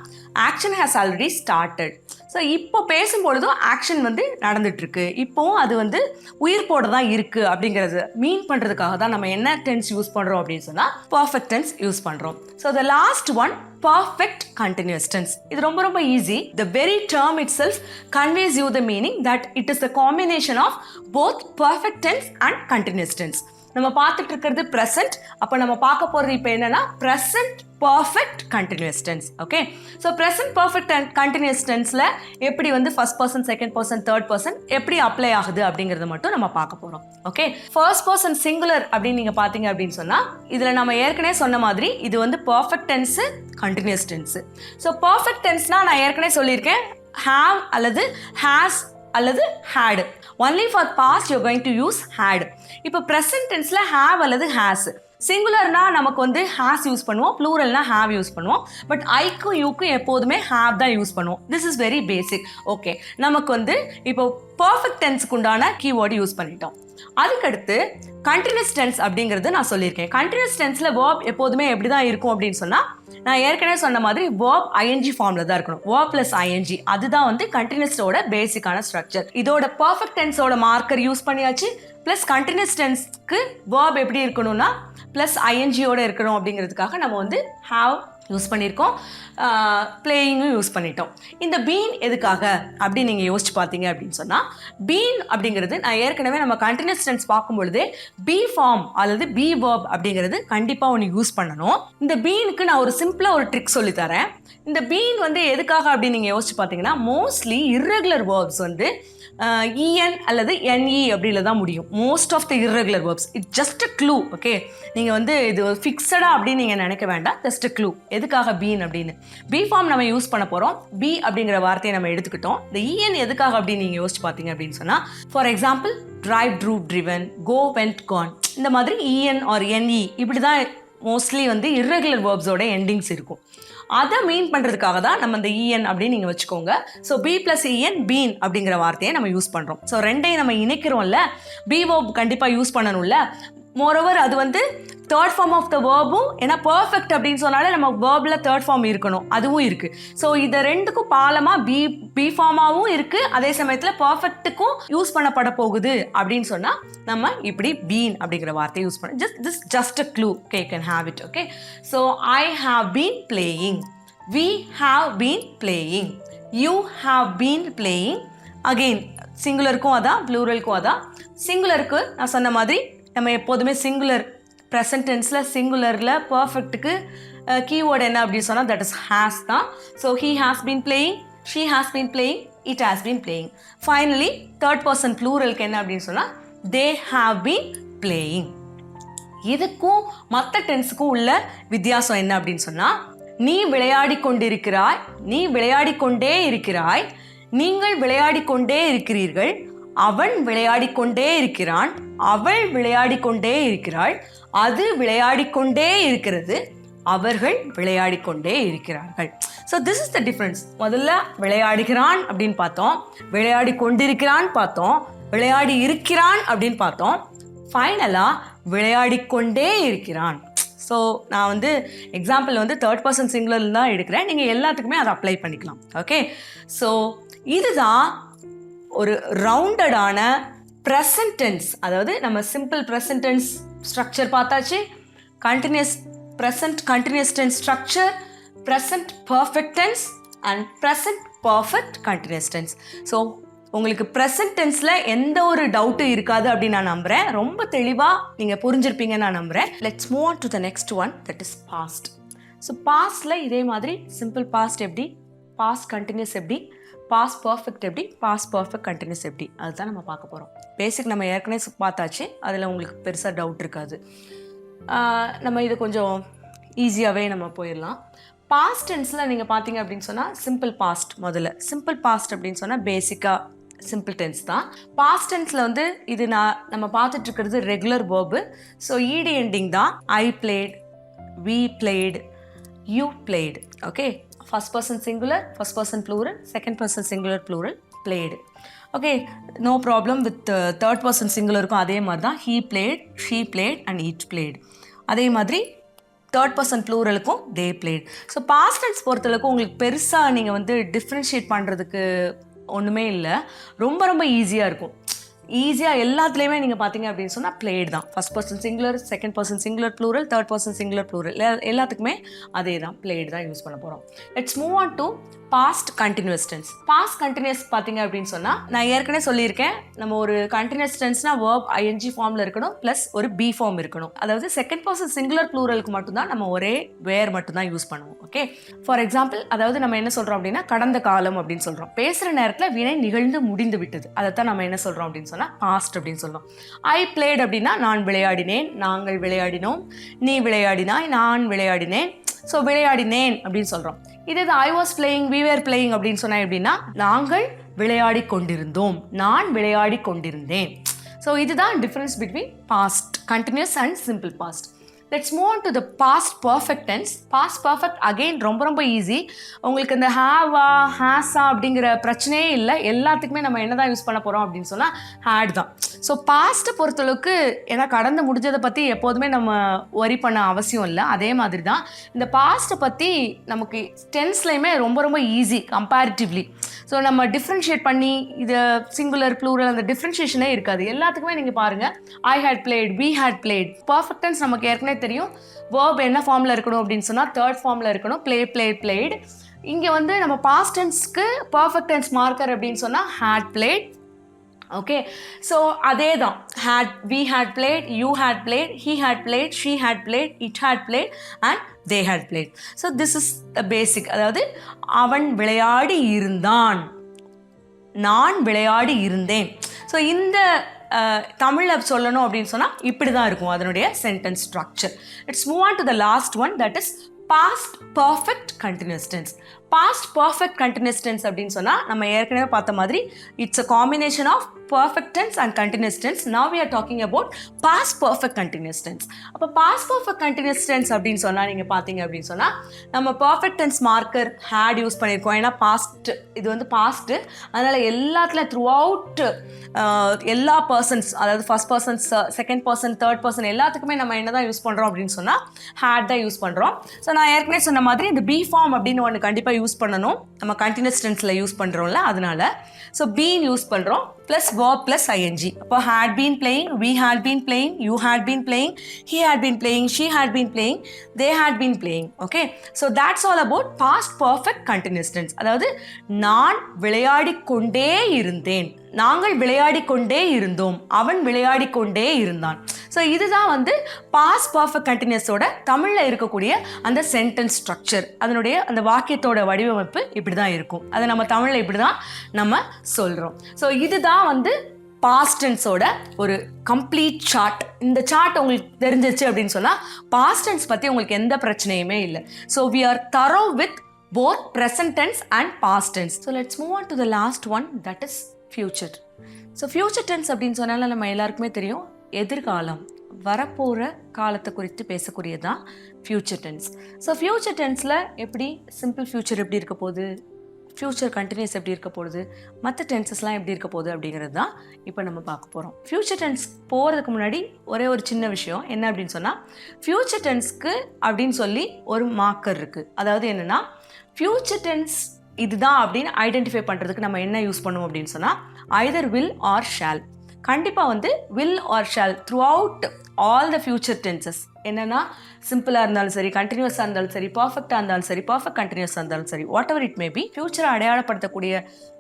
action has already started. So இப்போ பேசும்பொழுதும் ஆக்ஷன் வந்து நடந்துட்டுருக்கு, இப்போவும் அது வந்து உயிர் போட தான் இருக்குது அப்படிங்கிறது மீன் பண்ணுறதுக்காக தான் நம்ம என்ன டென்ஸ் யூஸ் பண்ணுறோம் அப்படின்னு சொன்னால் பர்ஃபெக்ட் டென்ஸ் யூஸ் பண்ணுறோம். So the last one perfect continuous tense. இது ரொம்ப ரொம்ப easy. The very term itself conveys you the meaning that it is the combination of both perfect tense and continuous tense. நம்ம பார்த்துட்டு இருக்கிறது present, அப்போ நம்ம பார்க்க போகிறது இப்போ என்னன்னா present perfect continuous tense. Okay, so present perfect and continuous tenseல எப்படி வந்து first person, second person, third person எப்படி அப்ளை ஆகுது அப்படிங்கிறத மட்டும் நம்ம பார்க்க போகிறோம். ஓகே, ஃபர்ஸ்ட் பர்சன் சிங்குலர் அப்படின்னு நீங்கள் பார்த்தீங்க அப்படின்னு சொன்னால் இதில் நம்ம ஏற்கனவே சொன்ன மாதிரி இது வந்து perfect tense, continuous tense. So perfect டென்ஸ்னால் நான் ஏற்கனவே சொல்லியிருக்கேன் have அல்லது has அல்லது had. Only for past you going to use had. இப்போ ப்ரெசன்ட் டென்ஸில் have அல்லது has. சிங்குலர்னா நமக்கு வந்து ஹாஸ் யூஸ் பண்ணுவோம், ப்ளூரல்னா ஹாவ் யூஸ் பண்ணுவோம். பட் ஐக்கும் யூக்கும் எப்போதுமே ஹாவ் தான் யூஸ் பண்ணுவோம். This is very basic. Okay, நமக்கு வந்து இப்போ பர்ஃபெக்ட் டென்ஸுக்கு உண்டான கீவேர்டு யூஸ் பண்ணிட்டோம். அதுக்கடுத்து கண்டினியூஸ் டென்ஸ் அப்படிங்கிறது நான் சொல்லியிருக்கேன். கண்டினியூஸ் டென்ஸில் வேர்ப் எப்போதுமே எப்படி தான் இருக்கும் அப்படின்னு சொன்னால், நான் ஏற்கனவே சொன்ன மாதிரி வேர்ப் ஐஎன்ஜி ஃபார்மில் தான் இருக்கணும். வேர்ப் ப்ளஸ் ஐஎன்ஜி, அதுதான் வந்து கண்டினியூஸோட பேசிக்கான ஸ்ட்ரக்சர். இதோட பர்ஃபெக்ட் டென்ஸோட மார்க்கர் யூஸ் பண்ணியாச்சு. ப்ளஸ் கண்டினியூஸ் டென்ஸ்க்கு வேர்ப் எப்படி இருக்கணும்னா ப்ளஸ் ஐஎன்ஜியோட இருக்கணும் அப்படிங்கிறதுக்காக நம்ம வந்து ஹாவ் யூஸ் பண்ணியிருக்கோம், பிளேயிங்கும் யூஸ் பண்ணிட்டோம். இந்த பீன் எதுக்காக அப்படின்னு நீங்கள் யோசிச்சு பார்த்தீங்க அப்படின்னு சொன்னால், பீன் அப்படிங்கிறது நான் ஏற்கனவே நம்ம கண்டினியூஸ் டென்ஸ் பார்க்கும்பொழுதே பி ஃபார்ம் அல்லது பி வேர்ப் அப்படிங்கிறது கண்டிப்பாக ஒன்று யூஸ் பண்ணணும். இந்த பீனுக்கு நான் ஒரு சிம்பிளாக ஒரு ட்ரிக் சொல்லித்தரேன். இந்த பீன் வந்து எதுக்காக அப்படின்னு நீங்கள் யோசிச்சு பார்த்தீங்கன்னா, மோஸ்ட்லி இர்ரெகுலர் வேர்ப்ஸ் வந்து இஎன் அல்லது என்இ அப்படில தான் முடியும். Most of the irregular verbs. It just a clue. Okay, நீங்கள் வந்து இது ஃபிக்ஸடா அப்படின்னு நீங்கள் நினைக்க வேண்டாம். Just a clue. எதுக்காக பீன் அப்படின்னு பி ஃபார்ம் நம்ம யூஸ் பண்ண போகிறோம். பி அப்படிங்கிற வார்த்தையை நம்ம எடுத்துக்கிட்டோம். இந்த இஎன் எதுக்காக அப்படின்னு நீங்கள் யோசிச்சு பார்த்தீங்க அப்படின்னு சொன்னால், for example drive, drove, driven, go, went, gone, இந்த மாதிரி இஎன் ஆர் என்இ இப்படி தான் மோஸ்ட்லி வந்து இர்ரெகுலர் வேர்ப்ஸோட எண்டிங்ஸ் இருக்கும். அதை மீன் பண்ணுறதுக்காக தான் நம்ம இந்த இஎன் அப்படின்னு நீங்கள் வச்சுக்கோங்க. ஸோ பி ப்ளஸ் இஎன் பீன் அப்படிங்கிற வார்த்தையை நம்ம யூஸ் பண்ணுறோம். ஸோ ரெண்டையும் நம்ம இணைக்கிறோம்ல, பி வேர்ப் கண்டிப்பாக யூஸ் பண்ணணும்ல. மோரோவர் அது வந்து தேர்ட் ஃபார்ம் ஆஃப் த வேர்பும், ஏன்னா பர்ஃபெக்ட் அப்படின்னு சொன்னாலே நம்ம வேர்பில் தேர்ட் ஃபார்ம் இருக்கணும், அதுவும் இருக்குது. ஸோ இதை ரெண்டுக்கும் பாலமாக பி ஃபார்மாகவும் இருக்குது, அதே சமயத்தில் பர்ஃபெக்ட்டுக்கும் யூஸ் பண்ணப்பட போகுது அப்படின்னு சொன்னால் நம்ம இப்படி பீன் அப்படிங்கிற வார்த்தையை யூஸ் பண்ண. Just a clue. Okay, you can have it. Okay, so I have been playing, we have been playing, you have been playing. Again சிங்குலருக்கும் அதான், ப்ளூரலுக்கும் அதான். சிங்குலருக்கு நான் சொன்ன மாதிரி நம்ம எப்போதுமே சிங்குலர் ப்ரெசன்ட் டென்ஸில் சிங்குலரில் பர்ஃபெக்ட்டுக்கு கீவேர்டு என்ன அப்படின்னு சொன்னால் தட் இஸ் ஹேஸ் தான். So he has been playing, she has been playing, it has been playing. Finally third person ப்ளூரலுக்கு என்ன அப்படின்னு சொன்னால் தே ஹாவ் பீன் பிளேயிங். இதுக்கும் மற்ற டென்ஸுக்கும் உள்ள வித்தியாசம் என்ன அப்படின்னு சொன்னால், நீ விளையாடி கொண்டிருக்கிறாய், நீ விளையாடி கொண்டே இருக்கிறாய், நீங்கள் விளையாடி கொண்டே இருக்கிறீர்கள், அவன் விளையாடி கொண்டே இருக்கிறான், அவள் விளையாடி கொண்டே இருக்கிறாள், அது விளையாடி கொண்டே இருக்கிறது, அவர்கள் விளையாடி கொண்டே இருக்கிறார்கள். So this is the difference. முதல்ல விளையாடுகிறான் அப்படின்னு பார்த்தோம், விளையாடி கொண்டிருக்கிறான் பார்த்தோம், விளையாடி இருக்கிறான் அப்படின்னு பார்த்தோம், ஃபைனலாக விளையாடி கொண்டே இருக்கிறான். ஸோ நான் வந்து எக்ஸாம்பிள் வந்து தேர்ட் பர்சன் சிங்குலர் தான் எடுக்கிறேன், நீங்கள் எல்லாத்துக்குமே அதை அப்ளை பண்ணிக்கலாம். ஓகே, ஸோ இதுதான் ஒரு ரவுண்டடான ப்ரெசன்ட் டென்ஸ். அதாவது நம்ம சிம்பிள் ப்ரெசன்ட் டென்ஸ் ஸ்ட்ரக்சர் பார்த்தாச்சு, continuous present continuous tense structure, present perfect tense and present perfect continuous tense. So உங்களுக்கு ப்ரெசன்ட் டென்ஸில் எந்த ஒரு டவுட்டும் இருக்காது அப்படின்னு நான் நம்புகிறேன். ரொம்ப தெளிவாக நீங்கள் புரிஞ்சிருப்பீங்கன்னு நான் நம்புகிறேன். Let's move on to the next one, that is past. So பாஸ்டில் இதே மாதிரி சிம்பிள் பாஸ்ட் எப்படி, பாஸ்ட் கண்டினியூஸ் எப்படி, பாஸ்ட் பர்ஃபெக்ட் எப்படி, பாஸ்ட் பர்ஃபெக்ட் கண்டினியூஸ் எப்படி, அதுதான் நம்ம பார்க்க போகிறோம். பேசிக் நம்ம ஏற்கனவே பார்த்தாச்சு, அதில் உங்களுக்கு பெருசாக டவுட் இருக்காது. நம்ம இது கொஞ்சம் ஈஸியாகவே நம்ம போயிடலாம். பாஸ்ட் டென்ஸில் நீங்கள் பார்த்தீங்க அப்படின்னு சொன்னால் சிம்பிள் பாஸ்ட். முதல்ல சிம்பிள் பாஸ்ட் அப்படின்னு சொன்னால் பேசிக்காக சிம்பிள் டென்ஸ் தான். பாஸ்ட் டென்ஸில் வந்து இது நம்ம பார்த்துட்டு இருக்கிறது regular verb. So E D ending தான். I played, we played, you played. Okay, first person singular, first person plural, second person singular plural, played. Okay, no problem. With third person சிங்குலருக்கும் அதே மாதிரி தான். He played, she played and it played. அதே மாதிரி third person ப்ளூரலுக்கும் they plate. So past tense பொறுத்தளவுக்கு உங்களுக்கு பெருசாக நீங்கள் வந்து டிஃப்ரென்ஷியேட் பண்ணுறதுக்கு ஒன்றுமே இல்லை. ரொம்ப ரொம்ப ஈஸியாக இருக்கும். ஈஸியாக எல்லாத்துலேயுமே நீங்கள் பார்த்தீங்க அப்படின்னு சொன்னால் பிளேட் தான். First person singular, second person singular plural, third person singular plural, எல்லாத்துக்குமே அதே தான், பிளேட் தான் யூஸ் பண்ண போகிறோம். Let's move on to past continuous tense. Past continuous பார்த்தீங்க அப்படின்னு சொன்னால் நான் ஏற்கனவே சொல்லியிருக்கேன், நம்ம ஒரு கண்டினியூஸ் டென்ஸ்னால் வேர்ப் ஐஎன்ஜி ஃபார்மில் இருக்கணும், ப்ளஸ் ஒரு பி ஃபார்ம் இருக்கணும். அதாவது செகண்ட் பர்சன் சிங்குலர் ப்ளூரலுக்கு மட்டும்தான் நம்ம ஒரே வேர் மட்டும்தான் யூஸ் பண்ணுவோம். ஓகே, ஃபார் எக்ஸாம்பிள் அதாவது நம்ம என்ன சொல்கிறோம் அப்படின்னா கடந்த காலம் அப்படின்னு சொல்கிறோம். பேசுகிற நேரத்தில் வினை நிகழ்ந்து முடிந்து விட்டது, அதைத்தான் நம்ம என்ன சொல்கிறோம் அப்படின்னு சொன்னால் பாஸ்ட் அப்படின்னு சொல்கிறோம். ஐ பிளேட் அப்படின்னா நான் விளையாடினேன், நாங்கள் விளையாடினோம், நீ விளையாடினாய், நான் விளையாடினேன். ஸோ விளையாடினேன் அப்படின்னு சொல்கிறோம். இது I was playing, we were playing அப்படின்னு சொன்னால் எப்படின்னா நாங்கள் விளையாடி கொண்டிருந்தோம், நான் விளையாடி கொண்டிருந்தேன். ஸோ இதுதான் difference between past continuous and simple past. Let's move on to the past perfect tense. Past perfect again ரொம்ப ரொம்ப ஈஸி. உங்களுக்கு இந்த ஹேவா ஹேஸா அப்படிங்கிற பிரச்சனையே இல்லை. எல்லாத்துக்குமே நம்ம என்ன தான் யூஸ் பண்ண போகிறோம் அப்படின்னு சொன்னால் ஹேட் தான். ஸோ பாஸ்ட்டை பொறுத்தளவுக்கு ஏன்னா கடந்து முடிஞ்சதை பற்றி எப்போதுமே நம்ம ஒரி பண்ண அவசியம் இல்லை. அதே மாதிரி தான் இந்த பாஸ்ட்டை பற்றி நமக்கு டென்ஸ்லையுமே ரொம்ப ரொம்ப ஈஸி கம்பேரிட்டிவ்லி. ஸோ நம்ம டிஃப்ரென்ஷியேட் பண்ணி இது சிங்குலர் ப்ளூரல் அந்த டிஃப்ரென்ஷியேஷனே இருக்காது. எல்லாத்துக்குமே நீங்கள் பாருங்கள் I had played, we had played. Perfect tense நமக்கு ஏற்கனவே தெரியும். வேர்ப் என்ன ஃபார்மில் இருக்கணும் அப்படின்னு சொன்னால் தேர்ட் ஃபார்மில் இருக்கணும். Play played played. இங்கே வந்து நம்ம பாஸ்ட் டென்ஸ்க்கு பர்ஃபெக்ட் டென்ஸ் மார்க்கர் அப்படின்னு சொன்னால் ஹேட் பிளேட். ஓகே, ஸோ அதே தான் had, we had played, you had played, he had played, she had played, it had played and they had played. So this is the basic. அதாவது அவன் விளையாடி இருந்தான், நான் விளையாடி இருந்தேன். ஸோ இந்த தமிழில் சொல்லணும் அப்படின்னு சொன்னால் இப்படி தான் இருக்கும் அதனுடைய sentence structure. It's move on to the last one, that is past perfect continuous tense. Past perfect continuous tense அப்படின்னு சொன்னால் நம்ம ஏற்கனவே பார்த்த மாதிரி it's a combination of perfect tense and continuous tense. Now we are talking about past perfect continuous tense. அப்போ past perfect continuous tense அப்படின்னு சொன்னால் நீங்கள் பார்த்தீங்க அப்படின்னு சொன்னால் நம்ம perfect tense marker had use பண்ணியிருக்கோம். ஏன்னா past இது வந்து past, அதனால் எல்லாத்துல த்ரூ அவுட் எல்லா பர்சன்ஸ், அதாவது first persons, second person, third person எல்லாத்துக்குமே நம்ம என்ன தான் யூஸ் பண்ணுறோம் அப்படின்னு சொன்னால் had தான் யூஸ் பண்ணுறோம். ஸோ நான் ஏற்கனவே சொன்ன மாதிரி இந்த பி ஃபார்ம் அப்படின்னு ஒன்று கண்டிப்பாக யூஸ் பண்ணணும். நம்ம கண்டினியூஸ் டென்ஸில் யூஸ் பண்ணுறோம்ல, அதனால ஸோ பீன் யூஸ் பண்ணுறோம் ப்ளஸ் verb plus ing. அப்போ had been playing, we had been playing, you had been playing, he had been playing, she had been playing, they had been playing. Okay, so that's all about past perfect continuous tense. அதாவது நான் விளையாடி கொண்டே இருந்தேன், நாங்கள் விளையாடி கொண்டே இருந்தோம், அவன் விளையாடி கொண்டே இருந்தான். ஸோ இதுதான் வந்து பாஸ்ட் பர்ஃபெக்ட் கண்டினியூஸோட தமிழில் இருக்கக்கூடிய அந்த சென்டென்ஸ் ஸ்ட்ரக்சர். அதனுடைய அந்த வாக்கியத்தோட வடிவமைப்பு இப்படி தான் இருக்கும். அதை நம்ம தமிழில் இப்படி தான் நம்ம சொல்கிறோம். ஸோ இதுதான் வந்து பாஸ்ட் டென்ஸோட ஒரு கம்ப்ளீட் சார்ட். இந்த சார்ட் உங்களுக்கு தெரிஞ்சிச்சு அப்படின்னு சொன்னால் பாஸ்ட் டென்ஸ் பற்றி உங்களுக்கு எந்த பிரச்சனையுமே இல்லை. So we are through with both present tense and past tense. So let's move on to the last one, that is future. So future tense அப்படின்னு சொன்னால நம்ம எல்லாருக்குமே தெரியும், எதிர்காலம், வரப்போகிற காலத்தை குறித்து பேசக்கூடியதான் ஃபியூச்சர் டென்ஸ். ஸோ ஃபியூச்சர் டென்ஸில் எப்படி சிம்பிள் ஃபியூச்சர் எப்படி இருக்க போகுது, ஃபியூச்சர் கண்டினியூஸ் எப்படி இருக்க போகுது, மற்ற டென்சஸ்லாம் எப்படி இருக்க போகுது அப்படிங்கிறது தான் இப்போ நம்ம பார்க்க போகிறோம். ஃபியூச்சர் டென்ஸ் போகிறதுக்கு முன்னாடி ஒரே ஒரு சின்ன விஷயம் என்ன அப்படின்னு சொன்னால், ஃபியூச்சர் டென்ஸ்க்கு அப்படின்னு சொல்லி ஒரு மார்க்கர் இருக்குது. அதாவது என்னென்னா ஃபியூச்சர் டென்ஸ் இதுதான் அப்படின்னு ஐடென்டிஃபை பண்ணுறதுக்கு நம்ம என்ன யூஸ் பண்ணுவோம் அப்படின்னு சொன்னால் ஐதர் வில் ஆர் ஷால். கண்டிப்பாக வந்து will or shawl through out all the future tenses. என்னென்னா சிம்பிளாக இருந்தாலும் சரி, கண்டினியூஸாக இருந்தாலும் சரி, பர்ஃபெக்டாக இருந்தாலும் சரி, பர்ஃபெக்ட் கண்டினியூஸாக இருந்தாலும் சரி, whatever it may be, ஃபியூச்சரை அடையாளப்படுத்தக்கூடிய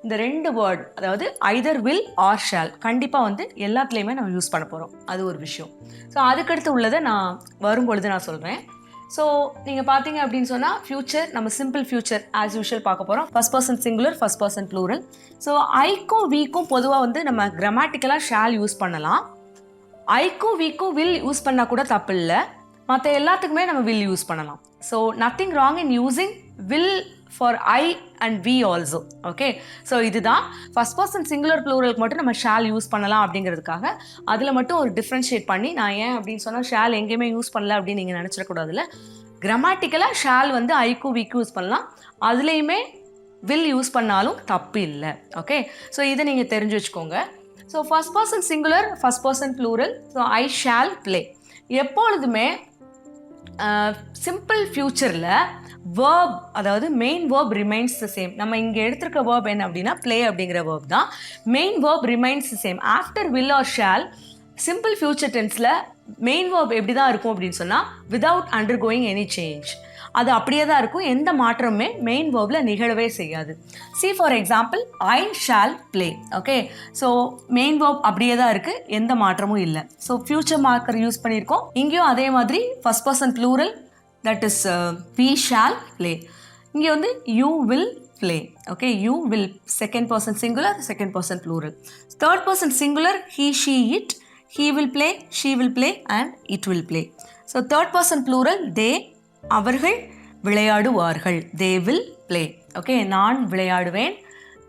இந்த ரெண்டு வேர்ட், அதாவது ஐதர் வில் ஆர் ஷால் கண்டிப்பாக வந்து எல்லாத்துலேயுமே நம்ம யூஸ் பண்ண போகிறோம். அது ஒரு விஷயம். ஸோ அதுக்கடுத்து உள்ளதை நான் வரும்பொழுது நான் சொல்கிறேன். ஸோ நீங்கள் பார்த்தீங்க அப்படின்னு சொன்னால் ஃபியூச்சர் நம்ம சிம்பிள் ஃபியூச்சர் ஆஸ் யூஷுவல் பார்க்க போகிறோம். First person singular, first person plural. So ஐக்கும் வீக்கும் பொதுவாக வந்து நம்ம கிராமட்டிக்கலாக ஷால் யூஸ் பண்ணலாம். ஐக்கும் வீக்கும் வில் யூஸ் பண்ணால் கூட தப்பு இல்லை. மற்ற எல்லாத்துக்குமே நம்ம வில் யூஸ் பண்ணலாம். So nothing wrong in using will for I and we also. Okay, so இதுதான் ஃபர்ஸ்ட் பர்சன் சிங்குலர் ப்ளூரலுக்கு மட்டும் நம்ம ஷால் யூஸ் பண்ணலாம் அப்படிங்கிறதுக்காக அதில் மட்டும் ஒரு டிஃப்ரென்ஷியேட் பண்ணி நான் ஏன் அப்படின்னு சொன்னால் ஷால் எங்கேயுமே யூஸ் பண்ணல அப்படின்னு நீங்கள் நினச்சிடக்கூடாதுல்ல. கிராமட்டிக்கலாக ஷால் வந்து ஐக்கும் வீக்கும் யூஸ் பண்ணலாம், அதுலேயுமே வில் யூஸ் பண்ணாலும் தப்பு இல்லை. ஓகே, ஸோ இதை நீங்கள் தெரிஞ்சு வச்சுக்கோங்க. So first person singular, first person plural. So I shall play. எப்பொழுதுமே சிம்பிள் ஃபியூச்சரில் வேர்ப், அதாவது main verb remains the same. நம்ம இங்கே எடுத்திருக்க வேர்ப் என்ன அப்படின்னா ப்ளே அப்படிங்கிற வேர்ப் தான். Main verb remains the same. After will or shall simple future tense main verb எப்படி தான் இருக்கும் அப்படின்னு சொன்னால் without undergoing any change. அது அப்படியே தான் இருக்கும், எந்த மாற்றமுமே மெயின் வேர்பில் நிகழவே செய்யாது. C for example I shall play. Okay, so main verb அப்படியே தான் இருக்குது, எந்த மாற்றமும் இல்லை. ஸோ ஃபியூச்சர் மார்க்கர் யூஸ் பண்ணியிருக்கோம். இங்கேயும் அதே மாதிரி first person plural, that is we shall play. இங்கே வந்து you will play. Okay, you will second person singular, second person plural. Third person singular he, she, it. he will play, she will play and it will play. So third person plural they, அவர்கள் விளையாடுவார்கள், they will play. Okay, நான் விளையாடுவேன்,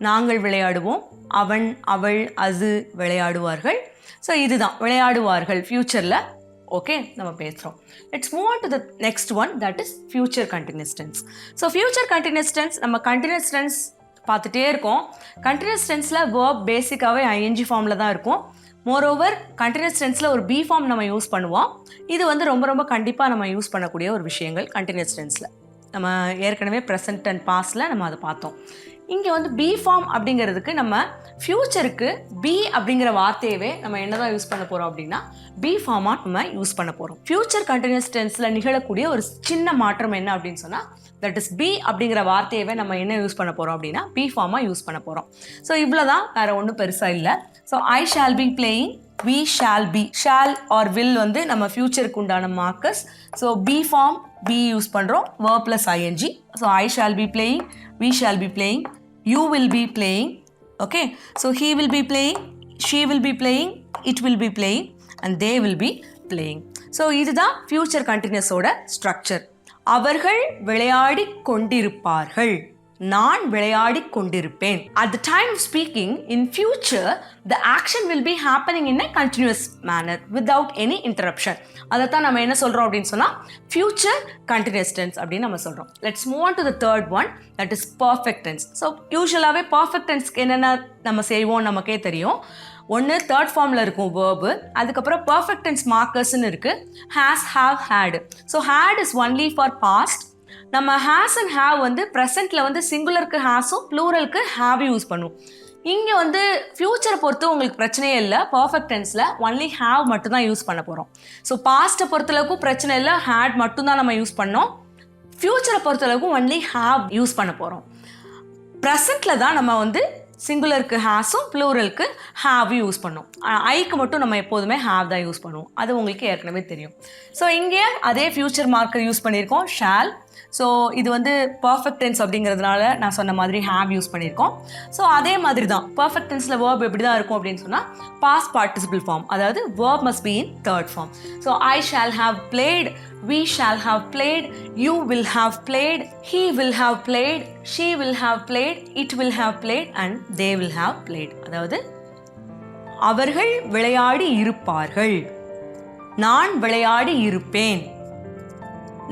நாங்கள் விளையாடுவோம், அவன், அவள், அது விளையாடுவார்கள். So இதுதான் விளையாடுவார்கள் ஃபியூச்சரில் ஓகே நம்ம பேசுகிறோம். Let's move on to the next one, that is future continuous tense. So future continuous tense, நம்ம கண்டினியூஸ் டென்ஸ் பார்த்துட்டே இருக்கோம். கண்டினியூஸ் டென்ஸில் வேர்ப் பேசிக்காகவே ஐஎன்ஜி ஃபார்மில் தான் இருக்கும். மோரோவர் கண்டினியூஸ் டென்ஸில் ஒரு பி ஃபார்ம் நம்ம யூஸ் பண்ணுவோம். இது வந்து ரொம்ப ரொம்ப கண்டிப்பாக நம்ம யூஸ் பண்ணக்கூடிய ஒரு விஷயங்கள் கண்டினியூஸ் டென்ஸில். நம்ம ஏற்கனவே ப்ரெசன்ட் அண்ட் பாஸ்டில் நம்ம அதை பார்த்தோம். இங்கே வந்து பி ஃபார்ம் அப்படிங்கிறதுக்கு நம்ம ஃப்யூச்சருக்கு பி அப்படிங்கிற வார்த்தையவே நம்ம என்னதான் யூஸ் பண்ண போகிறோம் அப்படின்னா பி ஃபார்மாக நம்ம யூஸ் பண்ண போகிறோம். ஃப்யூச்சர் கண்டினியூஸ் டென்ஸில் நிகழக்கூடிய ஒரு சின்ன மாற்றம் என்ன அப்படின்னு சொன்னால், தட் இஸ் பி அப்படிங்கிற வார்த்தையவே நம்ம என்ன யூஸ் பண்ண போகிறோம் அப்படின்னா பி ஃபார்மாக யூஸ் பண்ண போகிறோம். ஸோ இவ்வளோதான், வேறு ஒன்றும் பெருசாக இல்லை. So I shall be playing, we shall be. shall or will வந்து நம்ம ஃபியூச்சருக்கு உண்டான markers. So be form be use பண்ணுறோம், verb plus ing. ஸோ I shall be playing, we shall be playing, you will be playing. Okay, so he will be playing, she will be playing, it will be playing and they will be playing. So இதுதான் future கண்டினியூஸோட structure. அவர்கள் விளையாடி கொண்டிருப்பார்கள், நான் விளையாடி கொண்டிருப்பேன். At the time of speaking, in future, the action will be happening in a continuous manner without any interruption. அதைத்தான் நம்ம என்ன சொல்றோம் அப்படின்னு சொன்னா future continuous tense அப்படின்னு நம்ம சொல்றோம். Let's move on to the third one, that is perfect tense. So யூசுவலாகவே perfect tenseக்கு என்னென்ன நம்ம செய்வோம் நமக்கே தெரியும். ஒன்று தேர்ட் ஃபார்மில் இருக்கும் வேர்பு, அதுக்கப்புறம் பர்ஃபெக்ட் டென்ஸ் மார்க்கர்ஸ்ன்னு இருக்குது, has, have, had. So had is only for past. நம்ம ஹேஸ் அண்ட் ஹேவ் வந்து ப்ரெசென்ட்டில் வந்து சிங்குலருக்கு ஹேஸும் ப்ளூரலுக்கு ஹேவ் யூஸ் பண்ணுவோம். இங்கே வந்து ஃப்யூச்சரை பொறுத்து உங்களுக்கு பிரச்சனையே இல்லை. பர்ஃபெக்ட் டென்ஸில் ஒன்லி ஹேவ் மட்டும்தான் யூஸ் பண்ண போகிறோம். ஸோ பாஸ்ட்டை பொறுத்தளவுக்கும் பிரச்சனை இல்லை, ஹேட் மட்டும்தான் நம்ம யூஸ் பண்ணோம். ஃப்யூச்சரை பொறுத்தளவுக்கும் ஒன்லி ஹேவ் யூஸ் பண்ண போகிறோம். ப்ரெசென்ட்டில் தான் நம்ம வந்து சிங்குலருக்கு ஹேஸும் ப்ளூரலுக்கு ஹேவ் யூஸ் பண்ணும். ஐக்கு மட்டும் நம்ம எப்போதுமே ஹேவ் தான் யூஸ் பண்ணுவோம். அது உங்களுக்கு ஏற்கனவே தெரியும். ஸோ இங்கே அதே ஃபியூச்சர் மார்க்கர் யூஸ் பண்ணியிருக்கோம், ஷால். ஸோ இது வந்து பர்ஃபெக்ட் டென்ஸ் அப்படிங்கிறதுனால நான் சொன்ன மாதிரி ஹேவ் யூஸ் பண்ணியிருக்கோம். ஸோ அதே மாதிரி தான் பர்ஃபெக்ட் டென்ஸில் வேர்ப் எப்படி தான் இருக்கும் அப்படின்னு சொன்னால் பாஸ்ட் பார்ட்டிசிபிள் ஃபார்ம், அதாவது verb must be in third form. So I shall have played, we shall have played, you will have played, he will have played, she will have played, it will have played and they will have played. அதாவது அவர்கள் விளையாடி இருப்பார்கள், நான் விளையாடி இருப்பேன்,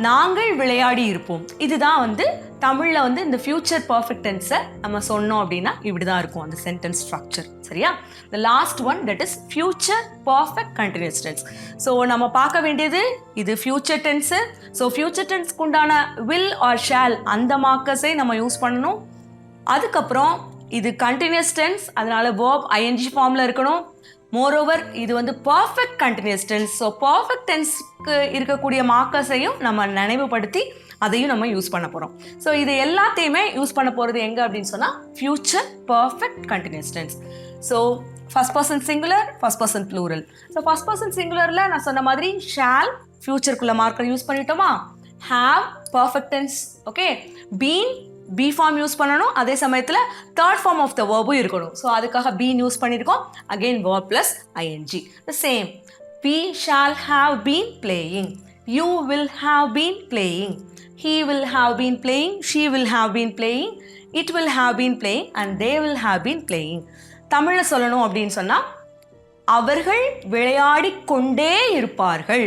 நாங்கள் விளையாடி இருப்போம். இதுதான் வந்து தமிழில் வந்து இந்த ஃபியூச்சர் பர்ஃபெக்ட் டென்ஸை நம்ம சொன்னோம் அப்படின்னா இப்படி தான் இருக்கும் அந்த சென்டென்ஸ் ஸ்ட்ரக்சர். சரியா? the last one, that is future perfect continuous tense. So நம்ம பார்க்க வேண்டியது இது ஃபியூச்சர் டென்ஸு. ஸோ ஃபியூச்சர் டென்ஸ்க்கு உண்டான will or shall அந்த மார்க்கர்ஸை நம்ம யூஸ் பண்ணணும். அதுக்கப்புறம் இது கண்டினியூஸ் டென்ஸ், அதனால verb ing ஃபார்மில் இருக்கணும். மோரோவர் இது வந்து perfect continuous tense. So perfect டென்ஸ்க்கு இருக்கக்கூடிய மார்க்கர்ஸையும் நம்ம நினைவுபடுத்தி அதையும் நம்ம யூஸ் பண்ண போகிறோம். ஸோ இது எல்லாத்தையுமே யூஸ் பண்ண போகிறது எங்கே அப்படின்னு சொன்னால் future perfect continuous tense. So first person singular, first person plural. So first person சிங்குலரில் நான் சொன்ன மாதிரி ஷால் ஃபியூச்சருக்குள்ள மார்க்கர் யூஸ் பண்ணிட்டோமா, have perfect tense, okay, been be form use பண்ணணும், அதே சமயத்தில் தேர்ட் ஃபார்ம் ஆஃப் த வேர்பும் இருக்கணும். ஸோ அதுக்காக பீன் யூஸ் பண்ணியிருக்கோம். Again verb plus ing. the same, we shall have been playing, you will have been playing, he will have been playing, she will have been playing, it will have been playing and they will have been playing. தமிழில் சொல்லணும் அப்படின்னு சொன்னால் அவர்கள் விளையாடி கொண்டே இருப்பார்கள்,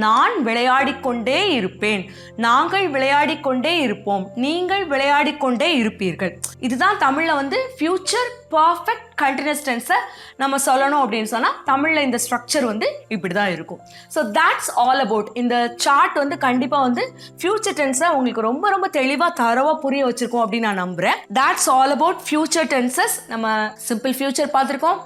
நான் விளையாடிக்கொண்டே இருப்பேன், நாங்கள் விளையாடிக்கொண்டே இருப்போம், நீங்கள் விளையாடிக்கொண்டே இருப்பீர்கள். இதுதான் தமிழில் வந்து ஃபியூச்சர் பர்ஃபெக்ட் கண்டினியூஸ் டென்ஸை நம்ம சொல்லணும் அப்படின்னு சொன்னால் தமிழில் இந்த ஸ்ட்ரக்சர் வந்து இப்படி தான் இருக்கும். So that's all about. இந்த சார்ட் வந்து கண்டிப்பாக வந்து ஃபியூச்சர் டென்ஸை உங்களுக்கு ரொம்ப ரொம்ப தெளிவாக தரவாக புரிய வச்சுருக்கோம் அப்படின்னு நான் நம்புகிறேன். that's all about future tenses. நம்ம சிம்பிள் ஃபியூச்சர் பார்த்துருக்கோம்,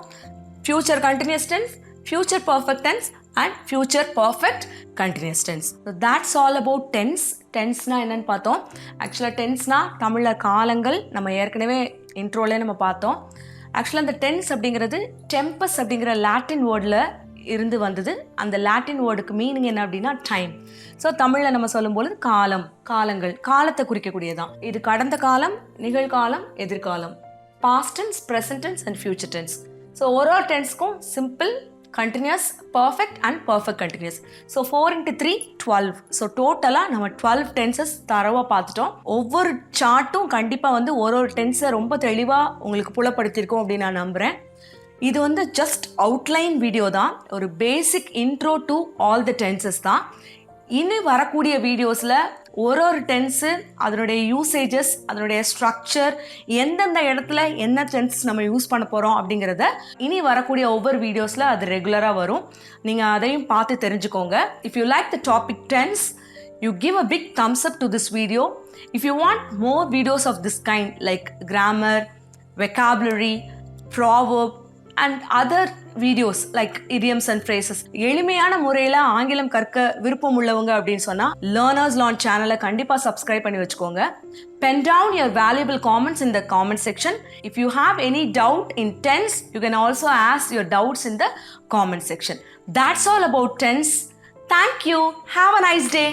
future continuous tense, future perfect tense and future perfect continuous tense. So that's all about tense. டென்ஸ்னா என்னன்னு பார்த்தோம். ஆக்சுவலாக டென்ஸ்னா தமிழில் காலங்கள், நம்ம ஏற்கனவே இன்ட்ரோலே நம்ம பார்த்தோம். ஆக்சுவலாக அந்த டென்ஸ் அப்படிங்கிறது டெம்பஸ் அப்படிங்கிற லாட்டின் வேர்டில் இருந்து வந்தது. அந்த லாட்டின் வேர்டுக்கு மீனிங் என்ன அப்படின்னா டைம். ஸோ தமிழில் நம்ம சொல்லும்போது காலம், காலங்கள், காலத்தை குறிக்கக்கூடியதான். இது கடந்த காலம், நிகழ்காலம், எதிர்காலம், past tense, present tense and future tense. So ஒரு ஒரு டென்ஸ்க்கும் simple, continuous, perfect and perfect continuous. So 4 into 3 12. So டோட்டலாக நம்ம 12 டென்சஸ் தரவாக பார்த்துட்டோம். ஒவ்வொரு சார்ட்டும் கண்டிப்பாக வந்து ஒரு ஒரு டென்ஸை ரொம்ப தெளிவாக உங்களுக்கு புலப்படுத்தியிருக்கோம் அப்படின்னு நான் நம்புகிறேன். இது வந்து ஜஸ்ட் அவுட்லைன் வீடியோ தான், ஒரு basic intro to all the tenses தான். இனி வரக்கூடிய வீடியோஸில் ஒரு டென்ஸு, அதனுடைய யூசேஜஸ், அதனுடைய ஸ்ட்ரக்சர், எந்தெந்த இடத்துல என்ன டென்ஸ் நம்ம யூஸ் பண்ண போகிறோம் அப்படிங்கிறத இனி வரக்கூடிய ஒவ்வொரு வீடியோஸில் அது ரெகுலராக வரும். நீங்கள் அதையும் பார்த்து தெரிஞ்சுக்கோங்க. If you like the topic tense, you give a big thumbs up to this video. If you want more videos of this kind like grammar, vocabulary, proverb and other videos like idioms and phrases, எளிமையான முறையில் ஆங்கிலம் கற்க விருப்பம் உள்ளவங்க அப்படின்னு சொன்னால் learners லான் சேனலை கண்டிப்பாக சப்ஸ்கிரைப் பண்ணி வச்சுக்கோங்க. Pen down your valuable comments in the comment section. If you have any doubt in tense, you can also ask your doubts in the comment section. That's all about tense. Thank you. Have a nice day.